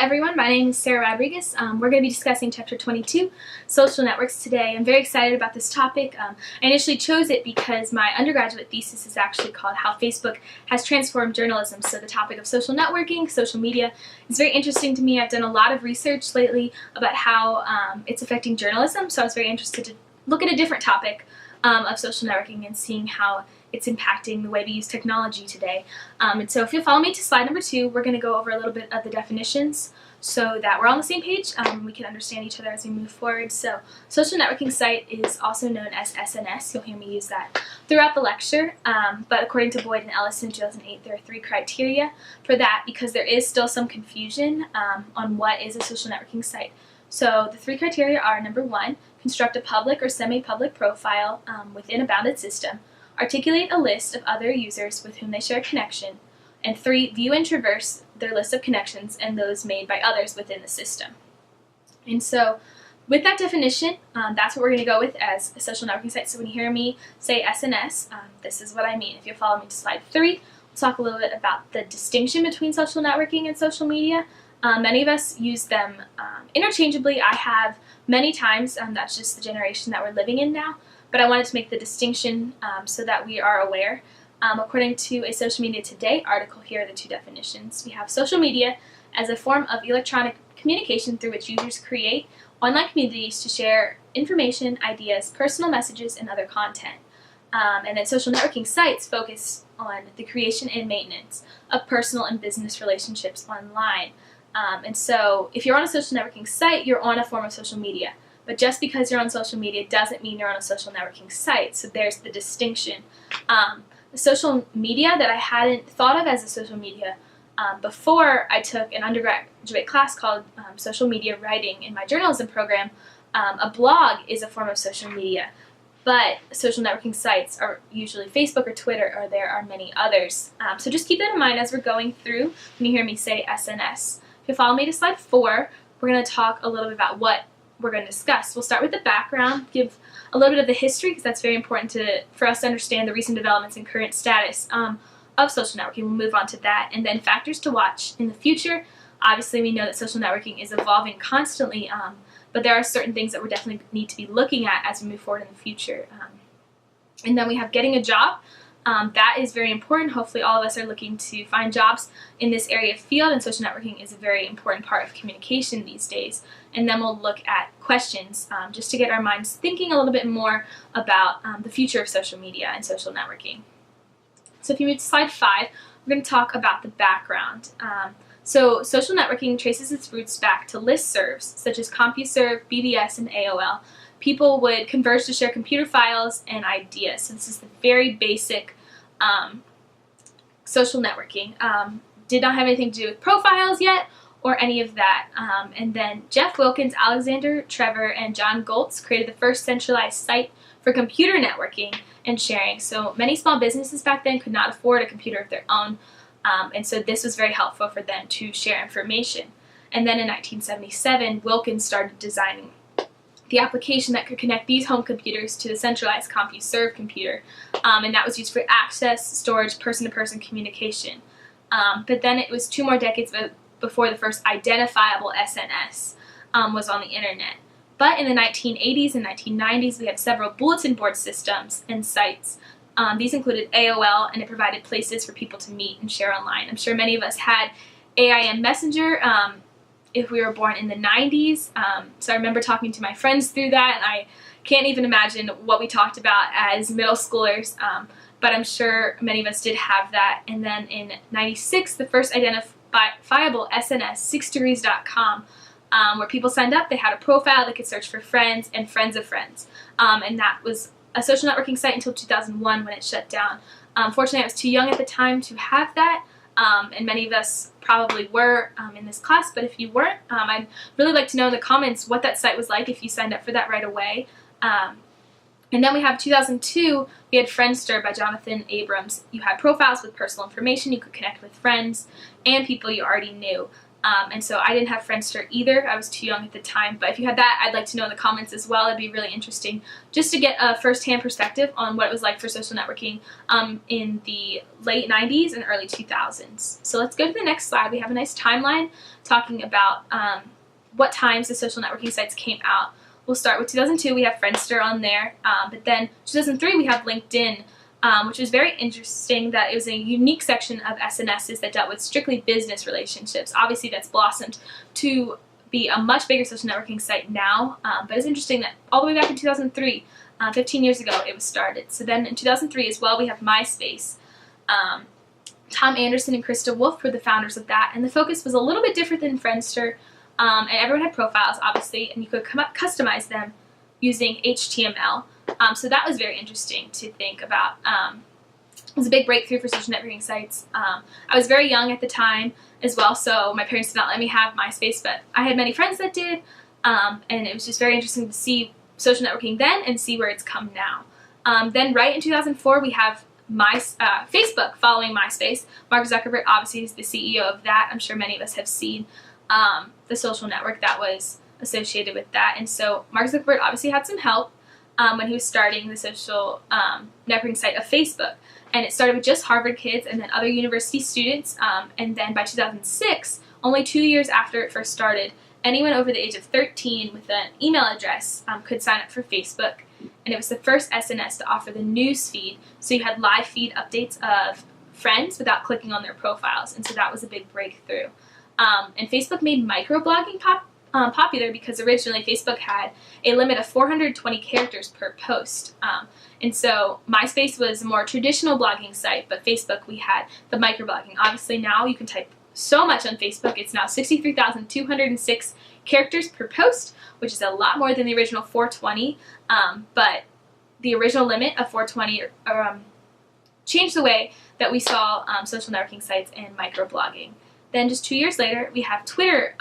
everyone, my name is Sarah Rodriguez. We're going to be discussing Chapter 22, Social Networks today. I'm very excited about this topic. I initially chose it because my undergraduate thesis is actually called How Facebook Has Transformed Journalism. So the topic of social networking, social media, is very interesting to me. I've done a lot of research lately about how it's affecting journalism, so I was very interested to look at a different topic of social networking and seeing how it's impacting the way we use technology today. And so if you'll follow me to slide number 2, we're going to go over a little bit of the definitions so that we're on the same page. We can understand each other as we move forward. So social networking site is also known as SNS. You'll hear me use that throughout the lecture. But according to Boyd and Ellis in 2008, there are 3 criteria for that because there is still some confusion on what is a social networking site. So the 3 criteria are: number 1, construct a public or semi-public profile within a bounded system. Articulate a list of other users with whom they share a connection. And 3, view and traverse their list of connections and those made by others within the system. And so with that definition, that's what we're going to go with as a social networking site. So when you hear me say SNS, this is what I mean. If you'll follow me to slide 3, we'll talk a little bit about the distinction between social networking and social media. Many of us use them interchangeably. I have many times. That's just the generation that we're living in now. But I wanted to make the distinction so that we are aware. According to a Social Media Today article, here are the 2 definitions. We have social media as a form of electronic communication through which users create online communities to share information, ideas, personal messages, and other content. And then social networking sites focus on the creation and maintenance of personal and business relationships online. And so if you're on a social networking site, you're on a form of social media. But just because you're on social media doesn't mean you're on a social networking site. So there's the distinction. The social media that I hadn't thought of as a social media before I took an undergraduate class called Social Media Writing in my journalism program, a blog is a form of social media. But social networking sites are usually Facebook or Twitter, or there are many others. So just keep that in mind as we're going through when you hear me say SNS. If you follow me to slide 4, we're going to talk a little bit about what we're going to discuss. We'll start with the background, give a little bit of the history, because that's very important for us to understand the recent developments and current status of social networking. We'll move on to that. And then factors to watch in the future. Obviously, we know that social networking is evolving constantly, but there are certain things that we definitely need to be looking at as we move forward in the future. And then we have getting a job. That is very important. Hopefully all of us are looking to find jobs in this area of field, and social networking is a very important part of communication these days. And then we'll look at questions just to get our minds thinking a little bit more about the future of social media and social networking. So if you move to slide 5, we're going to talk about the background. So social networking traces its roots back to listservs such as CompuServe, BBS, and AOL. People would converge to share computer files and ideas. So this is the very basic social networking. Did not have anything to do with profiles yet or any of that. And then Jeff Wilkins, Alexander Trevor, and John Goltz created the first centralized site for computer networking and sharing. So many small businesses back then could not afford a computer of their own. And so this was very helpful for them to share information. And then in 1977, Wilkins started designing the application that could connect these home computers to the centralized CompuServe computer. And that was used for access, storage, person-to-person communication. But then it was 2 more decades before the first identifiable SNS was on the internet. But in the 1980s and 1990s, we had several bulletin board systems and sites. These included AOL, and it provided places for people to meet and share online. I'm sure many of us had AIM Messenger if we were born in the 90s. So I remember talking to my friends through that, and I can't even imagine what we talked about as middle schoolers, but I'm sure many of us did have that. And then in 96, the first identifiable SNS, 6degrees.com, where people signed up. They had a profile, they could search for friends and friends of friends. And that was a social networking site until 2001 when it shut down. Fortunately, I was too young at the time to have that. And many of us probably were in this class, but if you weren't, I'd really like to know in the comments what that site was like if you signed up for that right away. And then we have 2002, we had Friendster by Jonathan Abrams. You had profiles with personal information, you could connect with friends and people you already knew. And so I didn't have Friendster either. I was too young at the time. But if you had that, I'd like to know in the comments as well. It'd be really interesting just to get a first-hand perspective on what it was like for social networking in the late 90s and early 2000s. So let's go to the next slide. We have a nice timeline talking about what times the social networking sites came out. We'll start with 2002. We have Friendster on there. But then 2003, we have LinkedIn, which was very interesting that it was a unique section of SNSs that dealt with strictly business relationships. Obviously, that's blossomed to be a much bigger social networking site now, but it's interesting that all the way back in 2003, 15 years ago, it was started. So then in 2003 as well, we have MySpace. Tom Anderson and Krista Wolf were the founders of that, and the focus was a little bit different than Friendster, and everyone had profiles, obviously, and you could customize them using HTML. So that was very interesting to think about. It was a big breakthrough for social networking sites. I was very young at the time as well, so my parents did not let me have MySpace, but I had many friends that did, and it was just very interesting to see social networking then and see where it's come now. Then right in 2004, we have Facebook following MySpace. Mark Zuckerberg obviously is the CEO of that. I'm sure many of us have seen the social network that was associated with that, and so Mark Zuckerberg obviously had some help when he was starting the social networking site of Facebook. And it started with just Harvard kids and then other university students. And then by 2006, only 2 years after it first started, anyone over the age of 13 with an email address could sign up for Facebook. And it was the first SNS to offer the news feed. So you had live feed updates of friends without clicking on their profiles. And so that was a big breakthrough. And Facebook made microblogging popular because originally Facebook had a limit of 420 characters per post. And so MySpace was a more traditional blogging site, but Facebook, we had the microblogging. Obviously now you can type so much on Facebook. It's now 63,206 characters per post, which is a lot more than the original 420. But the original limit of 420 changed the way that we saw social networking sites and microblogging. Then just 2 years later, we have Twitter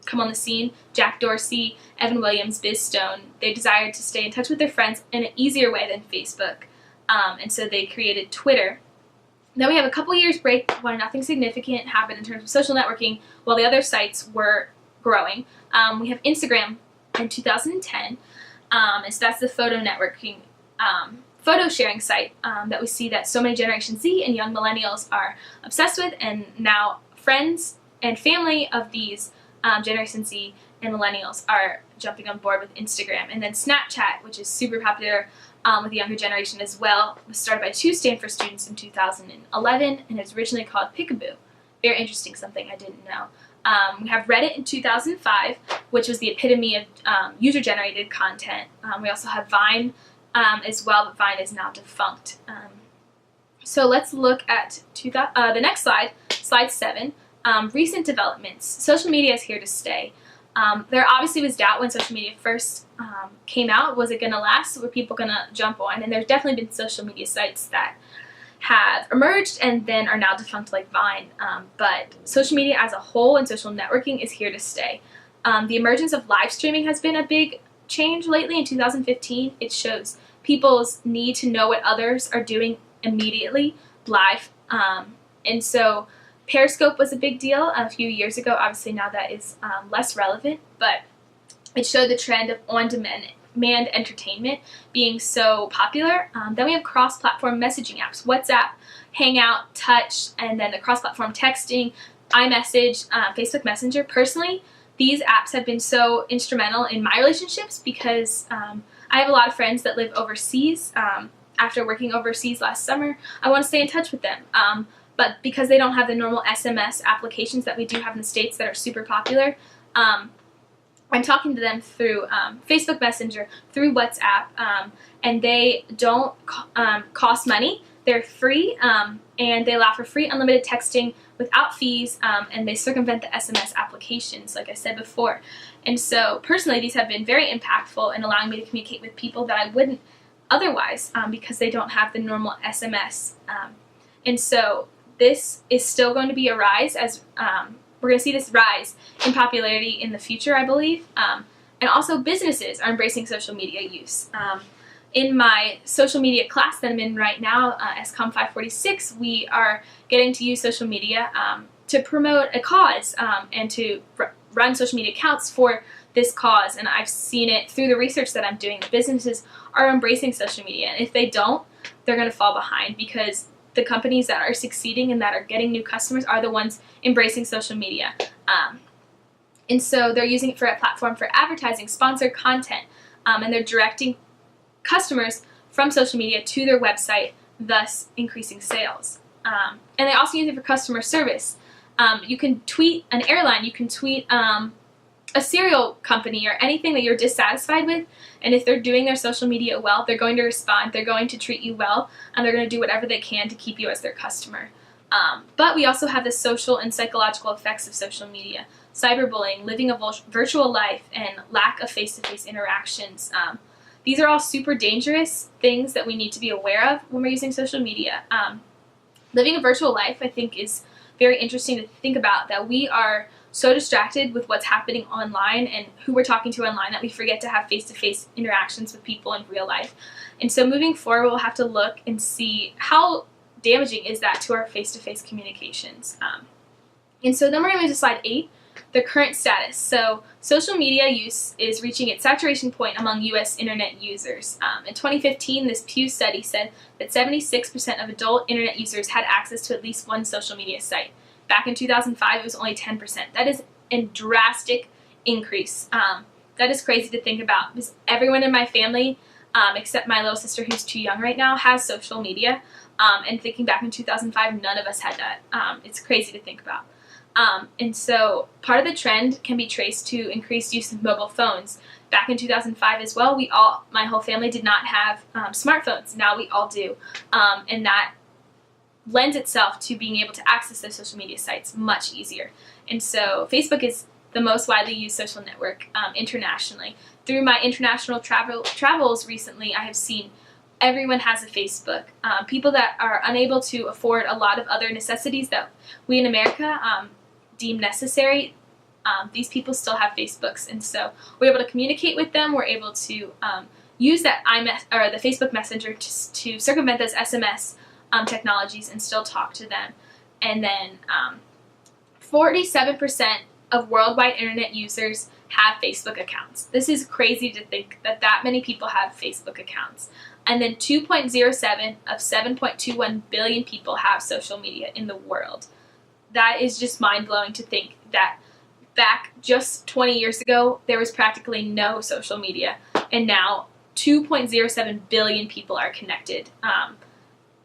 come on the scene. Jack Dorsey, Evan Williams, Biz Stone, they desired to stay in touch with their friends in an easier way than Facebook. And so they created Twitter. Then we have a couple years break where nothing significant happened in terms of social networking while the other sites were growing. We have Instagram in 2010. And so that's the photo networking, photo sharing site that we see that so many Generation Z and young millennials are obsessed with, and now friends and family of these Generation Z and millennials are jumping on board with Instagram. And then Snapchat, which is super popular with the younger generation as well, was started by 2 Stanford students in 2011, and it was originally called Peekaboo. Very interesting, something I didn't know. We have Reddit in 2005, which was the epitome of user-generated content. We also have Vine as well, but Vine is now defunct. So let's look at the next slide, slide 7. Recent developments. Social media is here to stay. There obviously was doubt when social media first came out. Was it going to last? Were people going to jump on? And there's definitely been social media sites that have emerged and then are now defunct like Vine. But social media as a whole and social networking is here to stay. The emergence of live streaming has been a big change lately. In 2015, it shows people's need to know what others are doing immediately live. And so Periscope was a big deal a few years ago. Obviously now that is less relevant, but it showed the trend of on-demand entertainment being so popular. Then we have cross-platform messaging apps, WhatsApp, Hangout, Touch, and then the cross-platform texting, iMessage, Facebook Messenger. Personally, these apps have been so instrumental in my relationships because I have a lot of friends that live overseas. After working overseas last summer, I want to stay in touch with them. But because they don't have the normal SMS applications that we do have in the States that are super popular, I'm talking to them through Facebook Messenger, through WhatsApp, and they don't cost money. They're free, and they allow for free unlimited texting without fees, and they circumvent the SMS applications, like I said before. And so personally, these have been very impactful in allowing me to communicate with people that I wouldn't otherwise because they don't have the normal SMS. And so this is still going to be a rise as we're going to see this rise in popularity in the future, I believe. And also businesses are embracing social media use. In my social media class that I'm in right now, SCOM 546, we are getting to use social media to promote a cause and to run social media accounts for this cause. And I've seen it through the research that I'm doing. The businesses are embracing social media, and if they don't, they're going to fall behind, because the companies that are succeeding and that are getting new customers are the ones embracing social media. And so they're using it for a platform for advertising, sponsored content, and they're directing customers from social media to their website, thus increasing sales. And they also use it for customer service. You can tweet an airline, you can tweet a cereal company, or anything that you're dissatisfied with, and if they're doing their social media well, they're going to respond, they're going to treat you well, and they're going to do whatever they can to keep you as their customer. But we also have the social and psychological effects of social media. Cyberbullying, living a virtual life, and lack of face-to-face interactions. These are all super dangerous things that we need to be aware of when we're using social media. Living a virtual life, I think, is very interesting to think about, that we are so distracted with what's happening online and who we're talking to online that we forget to have face-to-face interactions with people in real life. And so moving forward, we'll have to look and see how damaging is that to our face-to-face communications. And so then we're going to move to slide 8, the current status. So social media use is reaching its saturation point among U.S. internet users. In 2015, this Pew study said that 76% of adult internet users had access to at least one social media site. Back in 2005, it was only 10%. That is a drastic increase. That is crazy to think about, because everyone in my family, except my little sister who's too young right now, has social media. And thinking back in 2005, none of us had that. It's crazy to think about. And so part of the trend can be traced to increased use of mobile phones. Back in 2005 as well, my whole family did not have smartphones. Now we all do. And that lends itself to being able to access those social media sites much easier. And so Facebook is the most widely used social network internationally. Through my international travels recently, I have seen everyone has a Facebook. People that are unable to afford a lot of other necessities that we in America deem necessary, these people still have Facebooks, and so we're able to communicate with them. We're able to use that the Facebook Messenger to circumvent those SMS technologies and still talk to them. And then 47% of worldwide internet users have Facebook accounts. This is crazy to think that many people have Facebook accounts. And then 2.07 of 7.21 billion people have social media in the world. That is just mind-blowing to think that back just 20 years ago, there was practically no social media, and now 2.07 billion people are connected.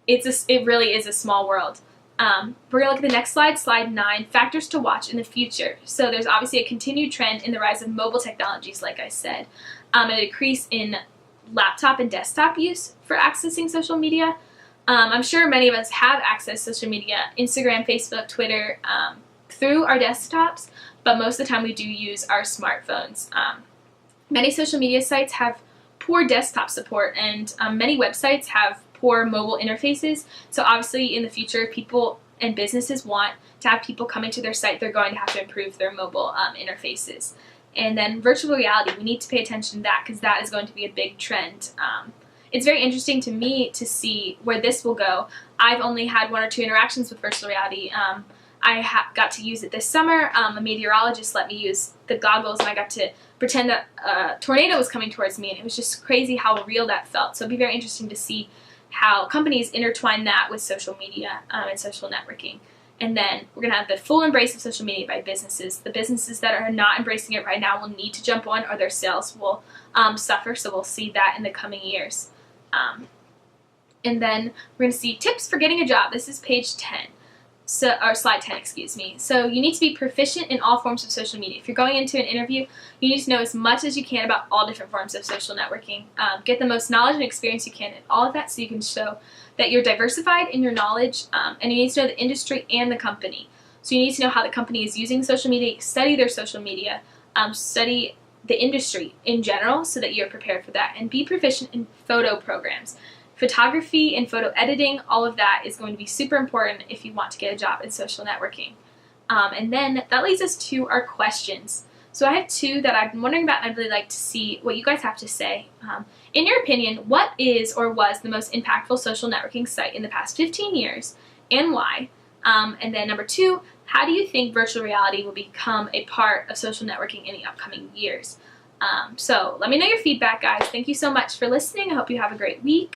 It really is a small world. We're going to look at the next slide, slide 9, factors to watch in the future. So there's obviously a continued trend in the rise of mobile technologies, like I said, and a decrease in laptop and desktop use for accessing social media. I'm sure many of us have accessed social media, Instagram, Facebook, Twitter, through our desktops, but most of the time we do use our smartphones. Many social media sites have poor desktop support, and many websites have poor mobile interfaces. So obviously in the future, people and businesses want to have people coming to their site. They're going to have to improve their mobile interfaces. And then virtual reality, we need to pay attention to that, because that is going to be a big trend. It's very interesting to me to see where this will go. I've only had 1 or 2 interactions with virtual reality. I got to use it this summer. A meteorologist let me use the goggles, and I got to pretend that a tornado was coming towards me, and it was just crazy how real that felt. So it'd be very interesting to see how companies intertwine that with social media and social networking. And then we're going to have the full embrace of social media by businesses. The businesses that are not embracing it right now will need to jump on, or their sales will suffer, so we'll see that in the coming years. And then we're going to see tips for getting a job. This is page 10. Or slide 10, excuse me. So you need to be proficient in all forms of social media. If you're going into an interview, you need to know as much as you can about all different forms of social networking. Get the most knowledge and experience you can in all of that, so you can show that you're diversified in your knowledge, and you need to know the industry and the company. So you need to know how the company is using social media, study their social media, study the industry in general so that you're prepared for that, and be proficient in photo programs. Photography and photo editing, all of that is going to be super important if you want to get a job in social networking. And then that leads us to our questions. So I have 2 that I've been wondering about, and I'd really like to see what you guys have to say. In your opinion, what is or was the most impactful social networking site in the past 15 years, and why? And then number 2, how do you think virtual reality will become a part of social networking in the upcoming years? So let me know your feedback, guys. Thank you so much for listening. I hope you have a great week.